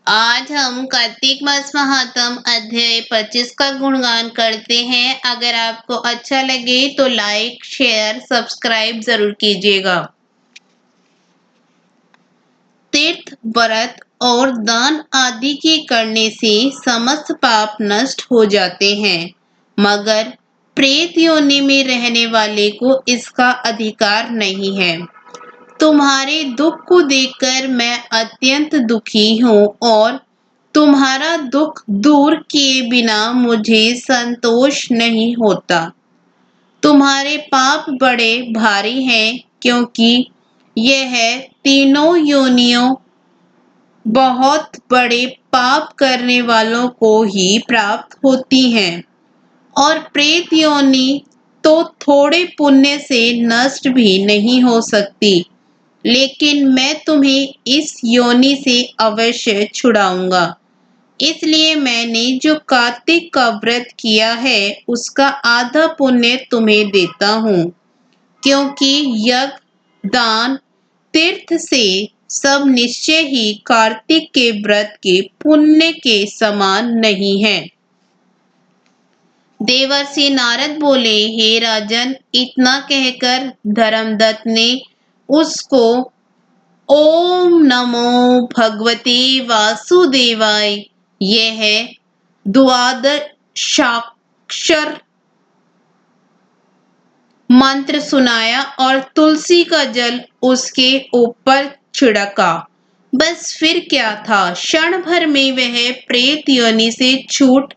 आज हम कार्तिक मास महात्म अध्याय 25 का गुणगान करते हैं। अगर आपको अच्छा लगे तो लाइक, शेयर, सब्सक्राइब जरूर कीजिएगा। तीर्थ, व्रत और दान आदि के करने से समस्त पाप नष्ट हो जाते हैं, मगर प्रेत योनि में रहने वाले को इसका अधिकार नहीं है। तुम्हारे दुख को देखकर मैं अत्यंत दुखी हूँ और तुम्हारा दुख दूर किए बिना मुझे संतोष नहीं होता। तुम्हारे पाप बड़े भारी हैं, क्योंकि यह तीनों योनियों बहुत बड़े पाप करने वालों को ही प्राप्त होती हैं, और प्रेत योनि तो थोड़े पुण्य से नष्ट भी नहीं हो सकती। लेकिन मैं तुम्हें इस योनि से अवश्य छुड़ाऊंगा। इसलिए मैंने जो कार्तिक का व्रत किया है उसका आधा पुण्य तुम्हें देता हूँ, क्योंकि यज्ञ, दान, तीर्थ से सब निश्चय ही कार्तिक के व्रत के पुण्य के समान नहीं है। देवर्षि नारद बोले, हे राजन, इतना कहकर धर्मदत्त ने उसको ओम नमो भगवते वासुदेवाय यह द्वादशाक्षर मंत्र सुनाया और तुलसी का जल उसके ऊपर छिड़का। बस फिर क्या था, क्षण भर में वह प्रेत योनि से छूट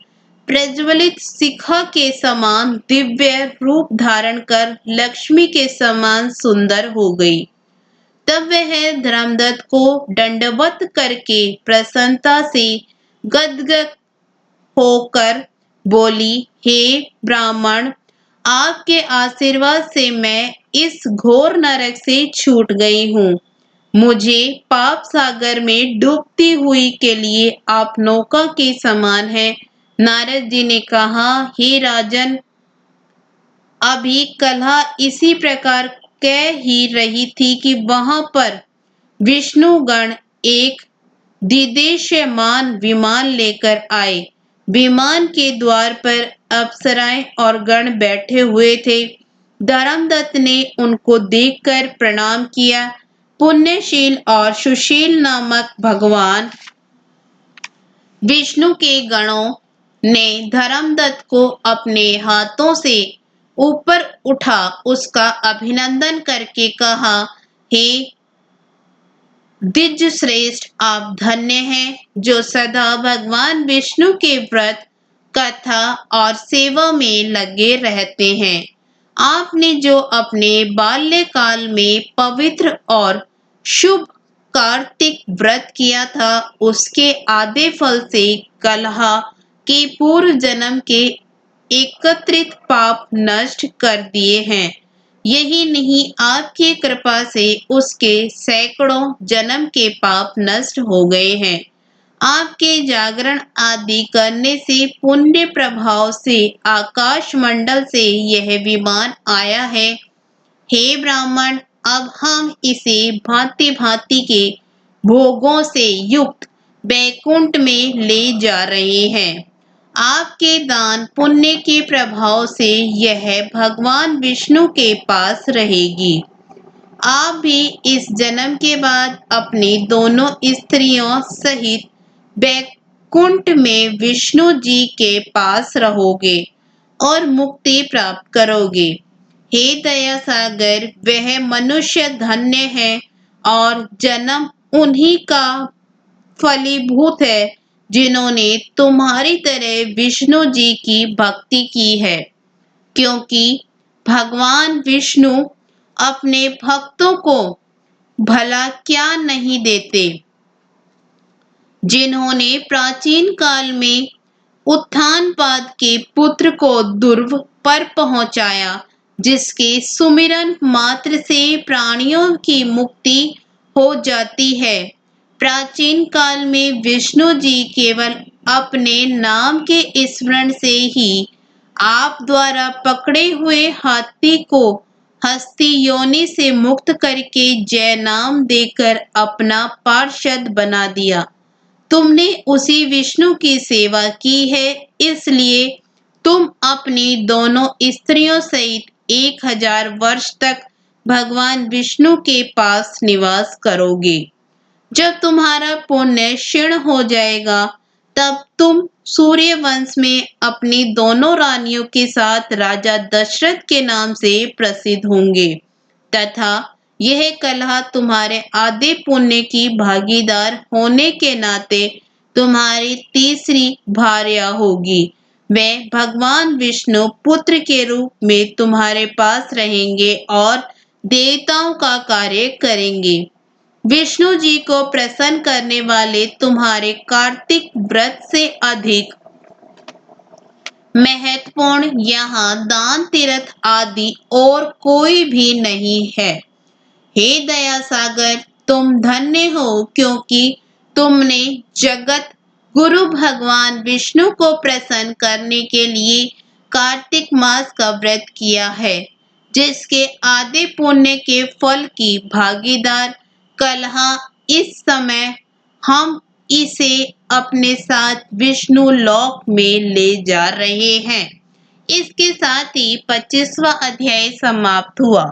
प्रज्वलित शिखा के समान दिव्य रूप धारण कर लक्ष्मी के समान सुंदर हो गई। तब वह धर्मदत्त को दंडवत करके प्रसन्नता से गदगद होकर बोली, हे ब्राह्मण, आपके आशीर्वाद से मैं इस घोर नरक से छूट गई हूँ। मुझे पाप सागर में डूबती हुई के लिए आप नौका के समान है। नारद जी ने कहा, हे राजन, अभी कलह इसी प्रकार कह ही रही थी कि वहां पर विष्णुगण एक दिदेश्यमान विमान लेकर आए। विमान के द्वार पर अप्सराएं और गण बैठे हुए थे। धर्मदत्त ने उनको देखकर प्रणाम किया। पुण्यशील और सुशील नामक भगवान विष्णु के गणों ने धर्मदत्त को अपने हाथों से ऊपर उठा उसका अभिनंदन करके कहा, हे द्विज श्रेष्ठ, आप धन्य हैं जो सदा भगवान विष्णु के व्रत, कथा और सेवा में लगे रहते हैं। आपने जो अपने बाल्यकाल में पवित्र और शुभ कार्तिक व्रत किया था उसके आधे फल से कलह के पूर्व जन्म के एकत्रित पाप नष्ट कर दिए हैं। यही नहीं, आपकी कृपा से उसके सैकड़ों जन्म के पाप नष्ट हो गए हैं। आपके जागरण आदि करने से पुण्य प्रभाव से आकाश मंडल से यह विमान आया है। हे ब्राह्मण, अब हम इसे भांति भांति के भोगों से युक्त बैकुंठ में ले जा रहे हैं। आपके दान पुण्य के प्रभाव से यह भगवान विष्णु के पास रहेगी। आप भी इस जन्म के बाद अपनी दोनों स्त्रियों सहित बैकुंठ में विष्णु जी के पास रहोगे और मुक्ति प्राप्त करोगे। हे दया सागर, वह मनुष्य धन्य है और जन्म उन्हीं का फलीभूत है जिन्होंने तुम्हारी तरह विष्णु जी की भक्ति की है, क्योंकि भगवान विष्णु अपने भक्तों को भला क्या नहीं देते। जिन्होंने प्राचीन काल में उत्थानपाद के पुत्र को ध्रुव पर पहुंचाया, जिसके सुमिरन मात्र से प्राणियों की मुक्ति हो जाती है। प्राचीन काल में विष्णु जी केवल अपने नाम के स्मरण से ही आप द्वारा पकड़े हुए हाथी को हस्ती योनि से मुक्त करके जय नाम देकर अपना पार्षद बना दिया। तुमने उसी विष्णु की सेवा की है, इसलिए तुम अपनी दोनों स्त्रियों सहित 1000 वर्ष तक भगवान विष्णु के पास निवास करोगे। जब तुम्हारा पुण्य क्षीण हो जाएगा, तब तुम सूर्य वंश में अपनी दोनों रानियों के साथ राजा दशरथ के नाम से प्रसिद्ध होंगे तथा यह कलह तुम्हारे आधे पुण्य की भागीदार होने के नाते तुम्हारी तीसरी भार्या होगी। वे भगवान विष्णु पुत्र के रूप में तुम्हारे पास रहेंगे और देवताओं का कार्य करेंगे। विष्णु जी को प्रसन्न करने वाले तुम्हारे कार्तिक व्रत से अधिक महत्वपूर्ण यहाँ दान तीर्थ आदि और कोई भी नहीं है। हे दया सागर, तुम धन्य हो क्योंकि तुमने जगत गुरु भगवान विष्णु को प्रसन्न करने के लिए कार्तिक मास का व्रत किया है, जिसके आधे पुण्य के फल की भागीदार कलह इस समय हम इसे अपने साथ विष्णु लोक में ले जा रहे हैं। इसके साथ ही 25वां अध्याय समाप्त हुआ।